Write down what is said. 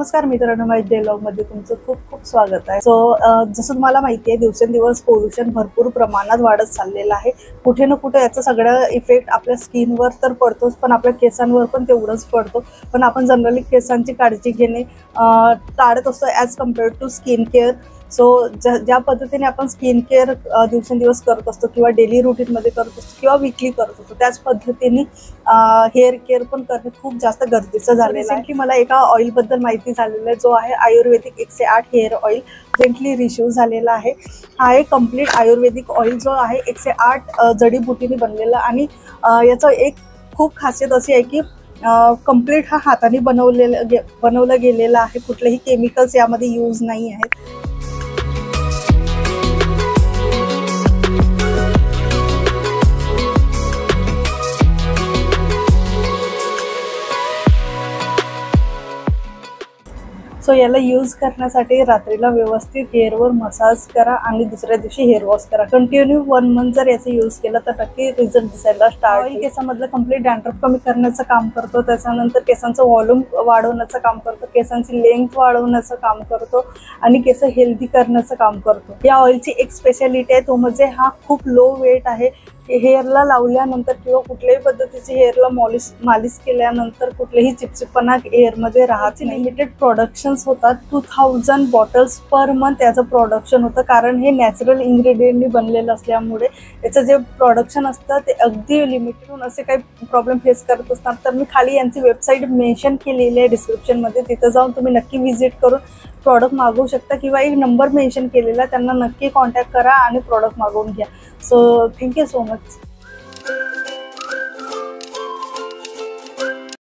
नमस्कार मित्रांनो, माझ्या डे व्लॉग मध्ये तुमचं खूप खूप स्वागत आहे। जसं तुम्हाला माहिती आहे, दिवसेंदिवस पोल्युशन भरपूर प्रमाणात वाढत चाललेलं आहे। कुठे ना कुठे याचा सगळा इफेक्ट आपल्या स्किनवर तर पडतोच, पण आपल्या केसांवर पण तेवढंच पडतो। पण आपण जनरली केसांची काळजी घेणे टाळत असतो as compared to skin care. ज्या पद्धतीने आपण स्किन केअर दिवसेंदिवस करत असतो किंवा डेली रुटीनमध्ये करत असतो किंवा वीकली करत असतो, त्याच पद्धतीने हेअर केअर पण करणे खूप जास्त गरजेचं झालेलं आहे। मला एका ऑइलबद्दल माहिती झालेलं आहे, जो आहे आयुर्वेदिक 108 हेअर ऑइल, रिसेंटली रिस्यू झालेला आहे। हा एक कम्प्लीट आयुर्वेदिक ऑइल जो आहे 108 जडीबुटीने बनलेला आणि याचं एक खूप खासियत अशी आहे की कम्प्लीट हा हाताने बनवलं गेलेलं आहे। कुठलेही केमिकल्स यामध्ये यूज नाही आहेत। याला यूज करण्यासाठी रात्रीला व्यवस्थित हेअरवर मसाज करा आणि दुसऱ्या दिवशी हेअर वॉश करा। कंटिन्यू 1 मंथ जर याचा यूज केला तर नक्की रिझल्ट दिसायला स्टार्ट होईल। केसामधलं कम्प्लीट डॅन्ड्रफ कमी करण्याचं काम करतो, त्याच्यानंतर केसांचं व्हॉल्यूम वाढवण्याचं काम करतो, केसांची लेंथ वाढवण्याचं काम करतो आणि केस हेल्दी करण्याचं काम करतो। या ऑइलची एक स्पेशालिटी आहे, तो म्हणजे हा खूप लो वेट आहे। हेअरला लावल्यानंतर किंवा कुठल्याही पद्धतीची हेअरला मालिश केल्यानंतर कुठलेही चिपचिपणा हेअरमध्ये राहत नाही। लिमिटेड प्रोडक्शन्स होतात, 2000 बॉटल्स पर मंथ याचं प्रोडक्शन होतं, कारण हे नॅचरल इन्ग्रेडियंटनी बनलेलं असल्यामुळे याचं जे प्रोडक्शन असतं ते अगदी लिमिटेड। असे काही प्रॉब्लेम फेस करत असतात तर मी खाली यांची वेबसाईट मेन्शन केलेली आहे डिस्क्रिप्शनमध्ये, तिथं जाऊन तुम्ही नक्की व्हिजिट करून प्रॉडक्ट मागवू शकता किंवा एक नंबर मेन्शन केलेला, त्यांना नक्की कॉन्टॅक्ट करा आणि प्रॉडक्ट मागवून घ्या। Thank you so much.